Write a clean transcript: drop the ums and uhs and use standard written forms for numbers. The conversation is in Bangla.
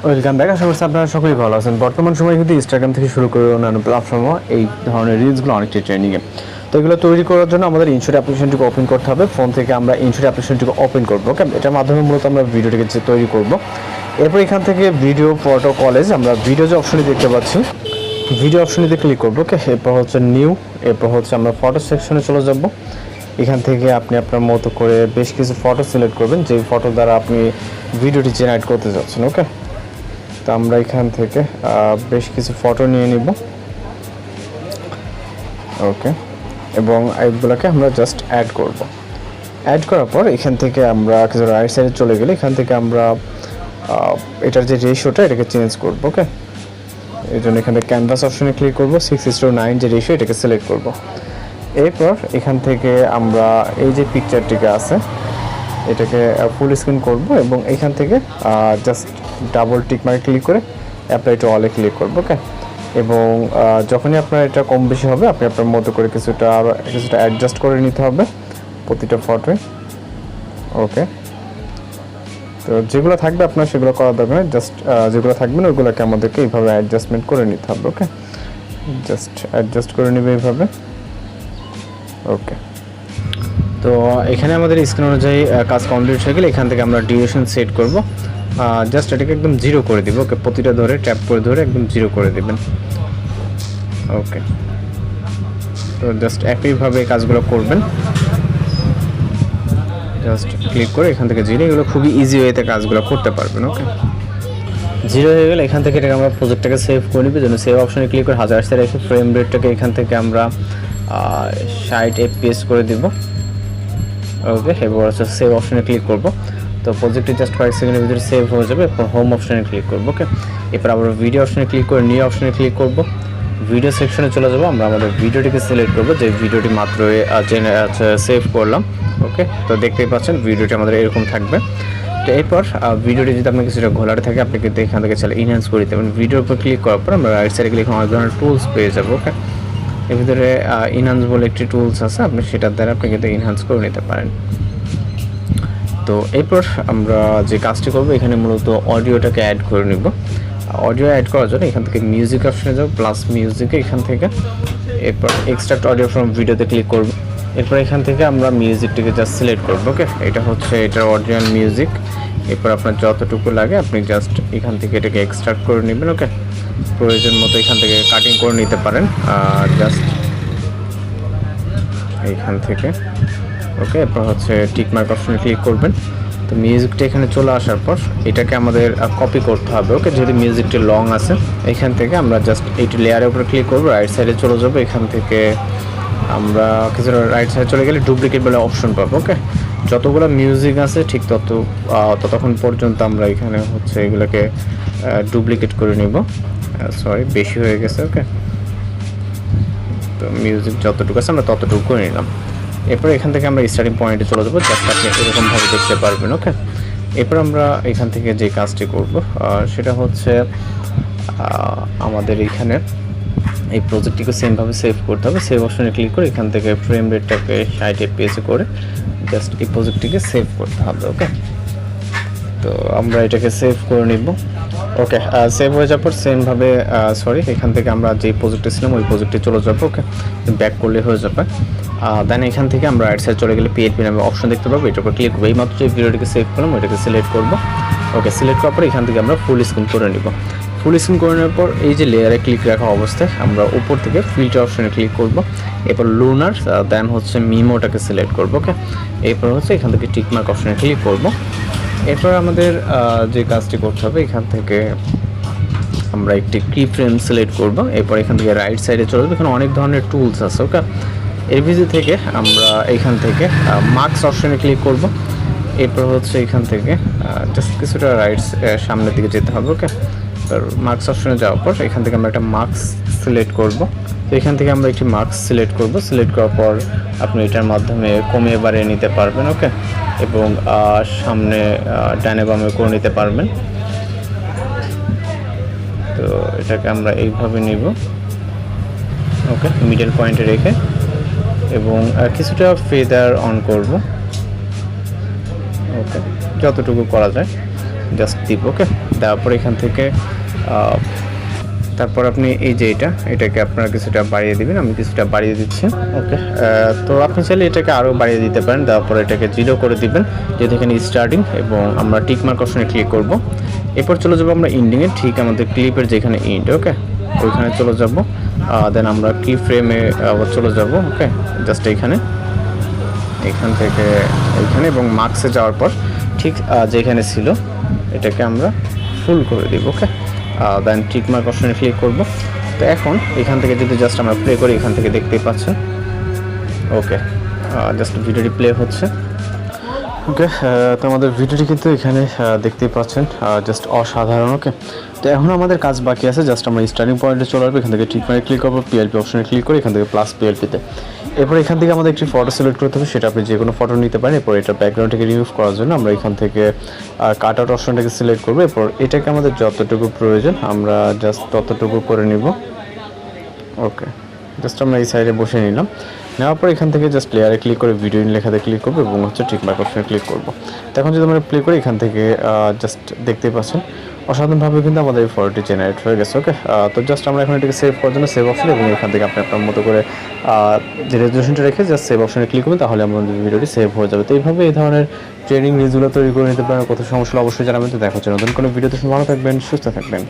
Welcome back. আশা করছি আপনারা সকলেই ভালো আছেন। বর্তমান সময়ে কিন্তু ইনস্টাগ্রাম থেকে শুরু করে অন্যান্য প্ল্যাটফর্মও এই ধরনের রিলসগুলো অনেকটাই ট্রেন্ডিংয়ে। তো এগুলো তৈরি করার জন্য আমাদের ইনশট অ্যাপ্লিকেশনটিকে ওপেন করতে হবে। ফোন থেকে আমরা ইনশট অ্যাপ্লিকেশনটিকে ওপেন করবো। ওকে, এটার মাধ্যমে মূলত আমরা ভিডিওটিকে তৈরি করব। এরপর এখান থেকে ভিডিও, ফটো, কলেজ, আমরা ভিডিও যে অপশনটি দেখতে পাচ্ছি ভিডিও অপশনটিতে ক্লিক করবো। ওকে, এরপর হচ্ছে নিউ, এরপর হচ্ছে আমরা ফটো সেকশনে চলে যাব। এখান থেকে আপনি আপনার মতো করে বেশ কিছু ফটো সিলেক্ট করবেন, যে ফটো দ্বারা আপনি ভিডিওটি জেনারেট করতে যাচ্ছেন। ওকে, তো আমরা এখান থেকে বেশ কিছু ফটো নিয়ে নিব। ওকে, এবং এগুলোকে আমরা জাস্ট অ্যাড করব। অ্যাড করার পর এখান থেকে আমরা কিছু রাইট সাইডে চলে গেলে এখান থেকে আমরা এটার যে রেশিওটা এটাকে চেঞ্জ করব। ওকে, এই জন্য এখানে ক্যানভাস অপশনে ক্লিক করব, 6:9 যে রেশিও এটাকে সিলেক্ট করব। এরপর এখান থেকে আমরা এই যে পিকচারটিকে আছে এটাকে ফুল স্ক্রিন করব এবং এখান থেকে জাস্ট ডাবল টিক মার্কে ক্লিক করে অ্যাপ্লাই টু অলে ক্লিক করব। ওকে, এবং যখনই আপনার এটা কম বেশি হবে আপনি আপনার মতো করে কিছুটা অ্যাডজাস্ট করে নিতে হবে প্রতিটা ফটোয়। ওকে, তো যেগুলো থাকবে আপনার সেগুলো করা দরকার নেই, জাস্ট যেগুলো থাকবে না ওইগুলোকে আমাদেরকে এইভাবে অ্যাডজাস্টমেন্ট করে নিতে হবে। ওকে, জাস্ট অ্যাডজাস্ট করে নেবে এইভাবে। ওকে, তো এখানে আমাদের স্ক্রিন অনুযায়ী কাজ কমপ্লিট হয়ে গেলে এখান থেকে আমরা ডিউরেশন সেট করব। জাস্ট এটাকে একদম 0 করে দিব। ওকে, প্রতিটা ধরে ট্যাপ করে ধরে একদম 0 করে দেবেন। ওকে, তো জাস্ট একইভাবে কাজগুলো করবেন। জাস্ট ক্লিক করে এখান থেকে 0, এগুলো খুবই ইজি ওয়েতে কাজগুলো করতে পারবেন। ওকে, 0 হয়ে গেলে এখান থেকে এটাকে আমরা প্রজেক্টটাকে সেভ করে নিব। জন্য সেভ অপশনে ক্লিক করে 1000 রেখে ফ্রেম রেটটাকে এখান থেকে আমরা 60 FPS করে দিব। ওকে, এবার হচ্ছে সেভ অপশনে ক্লিক করব। তো প্রজেক্টটি জাস্ট কয়েক সেকেন্ডের ভিতরে সেভ হয়ে যাবে। এরপর হোম অপশনে ক্লিক করব। ওকে, এরপর আমরা ভিডিও অপশনে ক্লিক করে নিউ অপশনে ক্লিক করব। ভিডিও সেকশনে চলে যাব। আমরা আমাদের ভিডিওটিকে সিলেক্ট করব, যে ভিডিওটি মাত্র সেভ করলাম। ওকে, তো দেখতেই পাচ্ছেন ভিডিওটি আমাদের এরকম থাকবে। তো এরপর ভিডিওটি যদি আপনার কিছুটা ঘোলাটে থাকে আপনি কিন্তু এখান থেকে চাইলে ইনহ্যান্স করে দিতে পারেন। ভিডিওর উপর ক্লিক করার পর আমরা রাইট সাইডে ক্লিক করে অনেক ধরনের টুলস পেয়ে যাবো। ওকে, এর ভিতরে ইনহ্যান্স বলে একটি টুলস আছে, আপনি সেটার দ্বারা আপনি কিন্তু ইনহ্যান্স করে নিতে পারেন। তো এরপর আমরা যে কাজটি করব এখানে মূলত অডিওটাকে অ্যাড করে নিব। অডিও অ্যাড করার জন্য এখান থেকে মিউজিক অপশনে যাব, প্লাস মিউজিকে এখান থেকে এরপর এক্সট্রাক্ট অডিও ফ্রম ভিডিওতে ক্লিক করব। এরপর এখান থেকে আমরা মিউজিকটিকে জাস্ট সিলেক্ট করব। ওকে, এটা হচ্ছে এটার অরিজিনাল মিউজিক। এরপর আপনার যতটুকু লাগে আপনি জাস্ট এখান থেকে এটাকে এক্সট্রাক্ট করে নেবেন। ওকে, প্রয়োজন মতো এখান থেকে কাটিং করে নিতে পারেন জাস্ট এইখান থেকে। ওকে, এরপর হচ্ছে টিক মার্ক অপশনে ক্লিক করবেন। তো মিউজিকটা এখানে চলে আসার পর এটাকে আমাদের কপি করতে হবে। ওকে, যদি মিউজিকটি লং আছে এখান থেকে আমরা জাস্ট এইটি লেয়ারের উপরে ক্লিক করব, রাইট সাইডে চলে যাবো। এখান থেকে আমরা কিছুটা রাইট সাইডে চলে গেলে ডুপ্লিকেট বলে অপশন পাবো। ওকে, যতগুলো মিউজিক আছে ঠিক ততক্ষণ পর্যন্ত আমরা এখানে হচ্ছে এগুলোকে ডুপ্লিকেট করে নিব। সরি, বেশি হয়ে গেছে। ওকে, তো মিউজিক যতটুকু আছে আমরা ততটুকু করে নিলাম। এরপর এখান থেকে আমরা স্টার্টিং পয়েন্টে চলে যাবো, জাস্ট আপনি এরকমভাবে দেখতে পারবেন। ওকে, এরপর আমরা এখান থেকে যে কাজটি করব সেটা হচ্ছে আমাদের এইখানে এই প্রজেক্টটিকে সেমভাবে সেভ করতে হবে। সেভ অপশনে ক্লিক করে এখান থেকে ফ্রেম রেটটাকে 60 FPS করে জাস্ট এই প্রজেক্টটিকে সেভ করতে হবে। ওকে, তো আমরা এটাকে সেভ করে নিব। ওকে, সেভ হয়ে যাওয়ার পর সেমভাবে এখান থেকে আমরা যেই প্রজেক্টে ছিলাম ওই প্রজেক্টে চলে যাবো। ওকে, ব্যাক করলে হয়ে যাবে। দেন এখান থেকে আমরা রাইট সাইড চলে গেলে PHP নামে অপশন দেখতে পাবো, এটার উপর ক্লিক করবো। এইমাত্র যে ভিডিওটিকে সেভ করলাম ওইটাকে সিলেক্ট করবো। ওকে, সিলেক্ট করার পর এখান থেকে আমরা ফুল স্ক্রিন করে নিব। ফুল স্ক্রিন করে নেওয়ার পর এই যে লেয়ারে ক্লিক রাখা অবস্থায় আমরা উপর থেকে ফিল্টার অপশনে ক্লিক করব। এরপর লুনার, দেন হচ্ছে মিমোটাকে সিলেক্ট করব। ওকে, এরপর হচ্ছে এখান থেকে টিক মার্ক অপশনে ক্লিক করব। এরপর আমাদের যে কাজটি করতে হবে এখান থেকে আমরা একটি কি ফ্রেম সিলেক্ট করব। এরপর এখান থেকে রাইট সাইডে চলে যাবো, এখানে অনেক ধরনের টুলস আছে। ওকে, এর ভিতর থেকে আমরা এখান থেকে মার্কস অপশনে ক্লিক করব। এরপর হচ্ছে এখান থেকে জাস্ট কিছুটা রাইট সামনের দিকে যেতে হবে। ওকে, মার্কস অপশনে যাওয়ার পর এখান থেকে আমরা একটা মার্কস সিলেক্ট করব। তো এখান থেকে আমরা একটি মার্কস সিলেক্ট করব। সিলেক্ট করার পর আপনি এটার মাধ্যমে কমিয়ে বাড়িয়ে নিতে পারবেন। ওকে, এবং সামনে ডানে বামে করে নিতে পারবেন। তো এটাকে আমরা এইভাবে নিব। ওকে, মিডল পয়েন্টে রেখে এবং কিছুটা ফেদার অন করব। ওকে, যতটুকু করা যায়। জাস্ট দিব। ওকে, দেওয়ার পর এখান থেকে তারপর আপনি এই যে এটাকে আপনারা কিছুটা বাড়িয়ে দিবেন, আমি কিছুটা বাড়িয়ে দিচ্ছি। ওকে, তো আপনি চাইলে এটাকে আরও বাড়িয়ে দিতে পারেন। দেওয়ার পর এটাকে 0 করে দিবেন, যেহেতু এখানে স্টার্টিং, এবং আমরা টিক মার্ক অপশনে ক্লিক করব। এরপর চলে যাবো আমরা ইন্ডিংয়ে, ঠিক আমাদের ক্লিপের যেখানে ইন্ড, ওকে ওইখানে চলে যাব। দেন আমরা কি ফ্রেমে আবার চলে যাব। ওকে, জাস্ট এখান থেকে এইখানে, এবং মার্কসে যাওয়ার পর ঠিক যেখানে ছিল এটাকে আমরা ফুল করে দিব। ওকে, দেন টিক মার্ক অপশনে ক্লিক করব। তো এখন এখান থেকে যদি জাস্ট আমরা প্লে করি, এখান থেকে দেখতেই পাচ্ছেন। ওকে, জাস্ট ভিডিওটি প্লে হচ্ছে। ওকে, তো আমাদের ভিডিওটি কিন্তু এখানে দেখতেই পাচ্ছেন, জাস্ট অসাধারণ। ওকে, তো এখন আমাদের কাজ বাকি আছে, জাস্ট আমরা স্টার্টিং পয়েন্টে চলে আসবো, এখান থেকে টিক মার্কে ক্লিক করবো, পিএলপি অপশনে ক্লিক করে এখান থেকে প্লাস পিএলপিতে। এরপর এখান থেকে আমাদের একটি ফটো সিলেক্ট করতে হবে, সেটা আপনি যে কোনো ফটো নিতে পারেন। এরপর এটা ব্যাকগ্রাউন্ডটাকে রিমুভ করার জন্য আমরা এখান থেকে কাট আউট অপশনটাকে সিলেক্ট করবো। এরপর এটাকে আমাদের যতটুকু প্রয়োজন আমরা জাস্ট ততটুকু করে নিব। ওকে, জাস্ট আমরা এই সাইডে বসে নিলাম। নেওয়ার পর এখান থেকে জাস্ট প্লেয়ারে ক্লিক করে ভিডিও ইন লেখাতে ক্লিক করবো, এবং টিক মার্ক অপশনে ক্লিক করবো। তখন যদি আমরা প্লে করি, এখান থেকে জাস্ট দেখতেই পাচ্ছেন অসাধারণভাবে কিন্তু আমাদের এই ফটোটি জেনারেট হয়ে গেছে। ওকে, তো জাস্ট আমরা এখন এটাকে সেভ করার জন্য সেভ অপশন, এবং এখান থেকে আপনি আপনার মতো করে যে রেজুলেশনটা রেখে জাস্ট সেভ অপশনে ক্লিক করবেন, তাহলে আমাদের ভিডিওটি সেভ হয়ে যাবে। তো এইভাবে এই ধরনের ট্রেনিং রিলসগুলো তৈরি করে নিতে পারেন। কত সমস্যা অবশ্যই জানাবেন। তো দেখা হচ্ছে নতুন কোনো ভিডিওতে। ভালো থাকবেন, সুস্থ থাকবেন।